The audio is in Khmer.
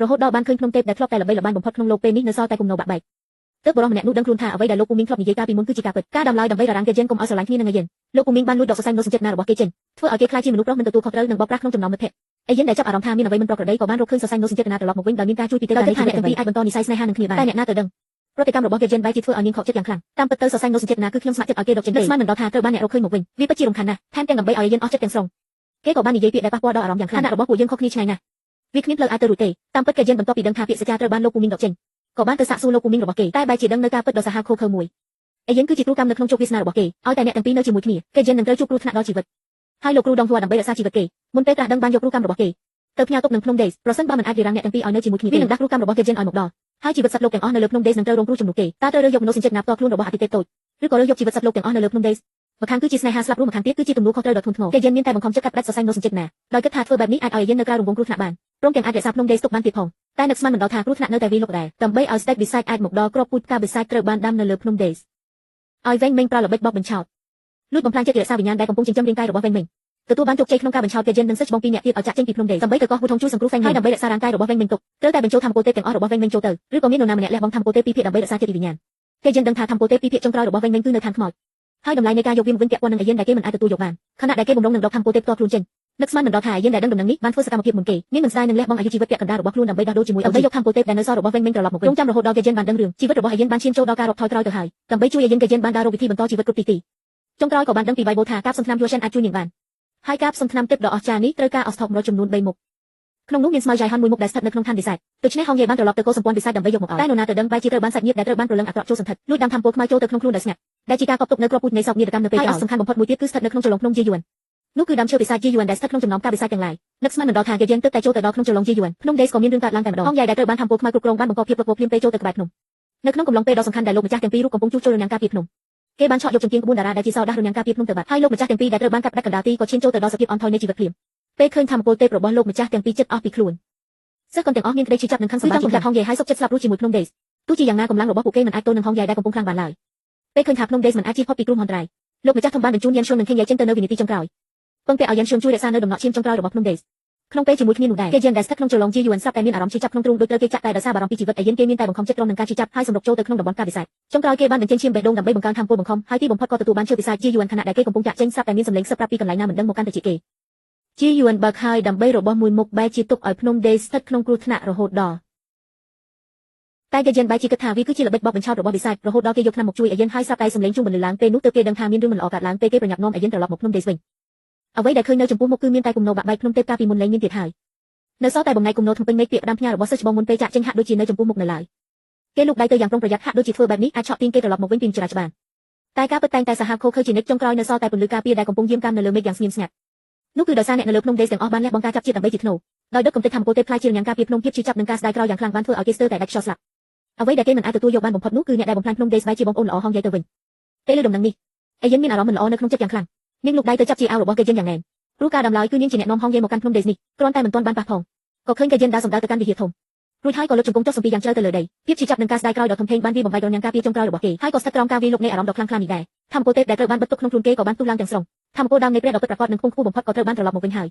រហូតដល់បានឃើញភ្នំទេពដែលធ្លាប់តែល្បីល្បាញបំផុតក្នុងលោកពេលនេះនៅសល់តែគំនោបាក់បែកទើបបរិសម្នាក់នោះដឹងខ្លួនថាអ្វីដែលលោកពូមីងធ្លាប់និយាយកាលពីមុនគឺជាការពិតការដំឡើយដើម្បីររាំងគេជិនកុំឲ្យស្រឡាញ់គ្នានឹងឯយិនលោកពូមីងបានលួចដកសរសៃនូសញ្ចេតនារបស់គេចេញធ្វើឲ្យគេខ្លាចជាមនុស្សប្រុសមិនទទួលខុសត្រូវនិងបោកប្រាស់ក្នុងចំណោមមិត្តភក្តិឯយិនដែលចាប់អារម្មណ៍ថាមានអ្វីមិនប្រក្រតីក៏បានរកឃើញសរសៃនូសញ្ចេតនាត្រឡប់មកវិញដោយមានការជួយពីទេពតានីថាអ្នកទាំងពីរអាចបន្តនិស័យស្នេហានឹងគ្នាបានតែអ្នកណាទៅដឹងប្រតិកម្មរបស់គេជិនបែរជាធ្វើឲ្យនាងខកចិត្តយ៉ាងខ្លាំងតាមពិតទៅសរសៃនូសញ្ចេតនាគឺខ្ញុំស្ម័គ្រចិត្តឲ្យគេដកចេញស្មានមិនដល់ថាត្រូវបានអ្នករកឃើញមកវិញវាពិតជារំខានណាស់ថែមទាំងដើម្បីឲ្យយិនអស់ចិត្តទាំងស្រុងគេក៏បាននិយាយពាក្យដែលប៉ះពាល់ដល់អារម្មណ៍យ៉ាងខ្លាំងរបស់ពួកយើងខុសគ្នាឆ្ងាយណាស់វាគ្មានផ្លូវអាចទៅរួចទេតាមពិតគេយិនបន្ទាប់ពីដឹងថាពាក្យសច្ចាត្រូវបានលោកពូមីងដកចេញក៏បានទៅសាកសួរលោកពូមីងរបស់គេតែបែរជាដឹងនៅការពិតដ៏សាហាវឃោរឃៅមួយឯយិនគឺជាគ្រូកម្មនៅក្នុងជោគវាសនារបស់គេឲ្យតែអ្នកទាំងពីរនៅជាមួយគ្នាគេយិននឹងត្រូវជួបគ្រោះថ្នាក់ដល់ជីវិតហើយលោកគ្រូដងវត្តដើម្បីរក្សាជីវិតគេមុនពេលត្រាស់ដឹងបានយកគ្រូកម្មរបស់គេទៅផ្ញើទុកនឹងភ្នំ Days ប្រសិនបើមិនអាចរារាំងអ្នកទាំងពីរឲ្យនៅជាមួយគ្នាវានឹងដាក់គ្រូកម្មរបស់គេយិនឲ្យមកដល់ហើយជីវិតសត្វលោកទាំងអស់នៅលើភ្នំ Days នឹងត្រូវរងគ្រោះជំនួសគេតើត្រូវរើសយកមនោសញ្ចេតនាផ្ទាល់ខ្លួនរបស់អាទិទេពតូចឬក៏រើសយកជីវិតសត្វលោកទាំងអស់នៅលើភ្នំ Days ម្ខាងគឺជាស្នេហាស្លាប់រស់ម្ខាងទៀតគឺជាទំនួលខុសត្រូវដ៏ធ្ងន់ធ្ងរគេយិនមានតែបង្ខំចិត្តកាត់ផ្តាច់សរសៃមនោសញ្ចេតនាដោយគិតថាធ្វើបែបនេះអាចឲ្យយិននៅក្រៅរង្វង់គ្រោះថ្នាក់បានព្រមទាំងអាចរក្សាភ្នំ Days ទុកបានទៀតផងតែនឹកស្មានមិនដល់ថាគ្រោះថ្នាក់នៅតែវាលោកដែរដើម្បីឲ្យស្ដេចបិសាចអាចមកដល់គ្រាប់ពូជផ្កាបិសាចត្រូវបានដាំនៅលើភ្នំ Days ឲ្យវែងមេងប្រើល្បិចបោកបញ្ឆោតលួចបំផ្លាញចិត្តរក្សាវិញ្ញាណដែលកំពុងចិញ្ចឹមរាងកាយរបស់វែងមេងទទួលបានជោគជ័យក្នុងការបញ្ឆោតគេយិននិងសិស្សច្បងពីរនាក់ទៀតឲ្យចាក់ចេញពីភ្នំ Days ដើម្បីទៅកោះវូថងជួយសង្គ្រោះវែងមេងហើយដើម្បីរក្សារាងកាយរបស់វែងមេងទុកត្រូវតែបញ្ចូលធម្មពលទេពទាំងអស់របស់វែងមេងចូលទៅឬក៏មាននរណាម្នាក់លះបង់ធម្មពលទេពពីរភាគដើម្បីរក្សាចិត្តវិញ្ញាណគេយិនដឹងថាធម្មពលទេពពីរភាគចុងក្រោយរបស់វែងមេងគឺនៅឋានខ្មោចហើយតម្លៃនៃការយកវាមកវិញពាក់ព័ន្ធនឹងអាយិនដែលគេមិនអាចទទួលយកបានខណៈដែលគេបំរុងនឹងដកធម្មពលទេពផ្ទាល់ខ្លួនចេញនឹកស្មានមិនដល់ថាអាយិនដែលដឹងដំណឹងនេះបានធ្វើសកម្មភាពមុនគេនាងមិនស្ដាយនឹងលះបង់អាយុជីវិតពាក់កណ្ដាលរបស់ខ្លួនដើម្បីដោះដូរជាមួយដើម្បីយកធម្មពលទេពដែលនៅសល់របស់វែងមេងត្រឡប់មកវិញរងចាំរហូតដល់គេយិនបានដឹងរឿងជីវិតរបស់អាយិនបានឈានចូលដល់ការរាប់ថយក្រោយទៅហើយដើម្បីជួយអាយិនគេយិនបានដើររកវិធីបន្តជីវិតគ្រប់ទីចុងក្រោយក៏បានដឹងពីវៃបូថាការផ្សំថ្នាំយូសិនអាចជួយនាងបានហើយការផ្សំថ្នាំទេពដ៏អស្ចារ្យនេះត្រូវការអស្ថបចំនួន3មុខក្នុងនោះមានស្មៅយ៉ៃហនមួយមុខដែលស្ថិតនៅក្នុងឋានបិសាចដូច្នេះហងយាយបានត្រឡប់ទៅកោសម្ព័ន្ធបិសាចដើម្បីយកមកឲ្យតែនរណាទៅដឹងបែរជាត្រូវបានសាច់ញាតិដែលត្រូវបានប្រលឹងអាក្រក់ចូលសន្ធិដ្ឋលួចដាំធម្មពលខ្មៅចូលទៅក្នុងខ្លួនដោយស្ងាត់ដែលជាការកប់ទុកនៅគ្រាប់ពូជនៃសោកនាដកម្មនៅពេលក្រោយសំខាន់បំផុតមួយទៀតគឺស្ថិតនៅក្នុងចលងភ្នំជាយួននោះគឺដើមឈើបិសាចជាយួនដែលស្ថិតក្នុងចំណោមការបិសាចទាំងឡាយនឹកស្មានមិនដល់ថាគេយើងទើបតែចូលទៅដល់ក្នុងចលងជាយួនភ្នំ Days ក៏មានរឿងកើតឡើងតែម្ដងហងយាយដែលត្រូវបានធម្មពលខ្មៅគ្រប់គ្រងបានបង្កភាពប្រកបភ្លាមពេលចូលទៅក្បែរភ្នំនៅក្នុងកំឡុងពេលដ៏សំខាន់ដែលលោកម្ចាស់ទាំងពីររូបកំពុងជួសជុលរនាំងការពារភ្នំគេបានឆក់យកចង្កៀងក្បួនតារាដែលជាសោដាស់រនាំងការពារភ្នំទៅបាត់ហើយលោកម្ចាស់ទាំងពីរដែលត្រូវបានកាត់ផ្តាច់កណ្ដាលទីក៏ឈានចូលទៅដល់សភាពអន់ថយនៃជីវិតភ្លាមពេលឃើញធម្មពលទេពរបស់លោកម្ចាស់ទាំងពីរចិត្តអស់ពីខ្លួនសិស្សកុនទាំងអស់មានក្តីឈឺចាប់និងខឹងសម្បារជំនះហងយាយហើយសុខចិត្តស្លាប់រស់ជាមួយភ្នំ Days ទោះជាយ៉ាងណាកម្លាំងរបស់ពួកគេមិនអាចទល់នឹងហងយាយដែលកំពុងខ្លាំងបានឡើយពេលឃើញថាភ្នំ Days មិនអាចជៀសផុតពីគ្រោះមហន្តរាយលោកម្ចាស់ធំបានបញ្ជូនយានឈួននិងខេងយាយចេញទៅនៅវិនាទីចុងក្រោយពឹងពាក់ឲ្យយានឈួនជួយរក្សានៅដំណក់ឈាមចុងក្រោយរបស់ភ្នំ Days ក្នុងពេលជាមួយគ្នានោះដែរគេយានដែលស្ថិតក្នុងចលងជាយួនស្រាប់តែមានអារម្មណ៍ឈឺចាប់ក្នុងទ្រូងដូចត្រូវគេចាក់តែដោយសារបារម្ភពីជីវិតឯយិនគេមានតែបង្ខំចិត្តទ្រាំនឹងការឈឺចាប់ហើយសម្រុកចូលទៅក្នុងតំបន់ការបិសាចចុងក្រោយគេបានបញ្ចេញឈាមបេះដូងដើម្បីបង្កើនធម៌ពលបង្ខំហើយទីបំផុតក៏ទទួលបានឈើបិសាចជាយួនខណៈដែលគេកំពុងចាក់ចេញស្រាប់តែមានសម្លេងសឹកប្រាប់ពីកន្លែងណាមិនដឹងមកកាន់តែជាគេជាយួនបើកហើយដើម្បីរបស់មួយមុខបែរជាទុកឲ្យភ្នំ Days ស្ថិតក្នុងគ្រោះថ្នាក់រហូតដល់តែគេយិនបែរជាគិតថាវាគឺជាល្បិចបោកបញ្ឆោតរបស់បិសាចរហូតដល់គេយកថ្នាំមកជួយឯយិនហើយស្រាប់តែសម្លេងជួងបន្លឺឡើងពេលនោះទើបគេដឹងថាមានរឿងមិនល្អកើតឡើងពេលគេប្រញាប់នាំឯយិនត្រឡប់មកភ្នំ Days វិញអ្វីដែលឃើញនៅចំពោះមុខគឺមានតែគំនោបាក់បែកភ្នំទេពកាលពីមុនលែងមានទៀតហើយនៅសល់តែបំណែកគំនោធ្ងពេញមេឃពាក្យផ្ដាំផ្ញើរបស់សិស្សច្បងមុនពេលចាក់ចេញហាក់ដូចជានៅចំពោះមុខនៅឡើយគេលូកដៃទៅយ៉ាងប្រុងប្រយ័ត្នហាក់ដូចជាធ្វើបែបនេះអាចឆក់ទាញគេត្រឡប់មកវិញពីចរាចរណ៍តែការពិតតែងតែសាហាវឃោរឃៅជានិច្ចចុងក្រោយនៅសល់តែពន្លឺការពារដែលកំពុងយាមកាមនៅលើមេឃយ៉ាងស្ងៀមស្ងាត់នោះគឺដោយសារអ្នកនៅលើភ្នំ Days ទាំងអស់បានលះបង់ការចាប់ជាតិដើម្បីជាធ្នូដោយដឹកកំទេចធម្មពលទេពខ្លាយជារនាំងការពារភ្នំភាពឈឺចាប់និងការស្ដាយក្រោយយ៉ាងខ្លាំងបានធ្វើឲ្យគេស្ទើរតែដាច់ខ្យល់ស្លាប់អ្វីដែលគេមិនអាចទទួលយកបានបំផុតនោះគឺអ្នកដែលបំផ្លាញភ្នំ Days បែរជាបងប្អូនល្អហងយាយទៅវិញពេលលើដំណឹងនេះឯយិនមានអារម្មណ៍មិនល្អនៅក្នុងចិត្តយ៉ាងខ្លាំងនាងលូកដៃទៅចាប់ជាអាវរបស់គេយិនយ៉ាងណែនព្រោះការដំឡើយគឺនាងជាអ្នកនាំហងយាយមកកាន់ភ្នំ Days នេះគ្រាន់តែមិនទាន់បានប៉ះផងក៏ឃើញគេយិនដើរសម្ដៅទៅកាន់វិហារធំរួចហើយក៏លើកជង្គង់ចុះសំពីយ៉ាងជ្រៅទៅលើដីភាពឈឺចាប់នឹងការស្ដាយក្រោយដ៏ធំធេងបានវាបំបែករនាំងការពារចុងក្រោយរបស់គេហើយក៏ស្ថិតក្រោមការវាយលុកនៃអារម្មណ៍ដ៏ខ្លាំងក្លានេះដែរធម្មពលទេពដែលត្រូវបានបិទទុកក្នុងខ្លួនគេក៏បានផ្ទុះឡើងទាំងស្រុងធម្មពលដើមនៃព្រះដ៏ពិតប្រាកដនិងខ្ពង់ខ្ពស់បំផុតក៏ត្រូវបានត្រឡប់មកវិញហើយ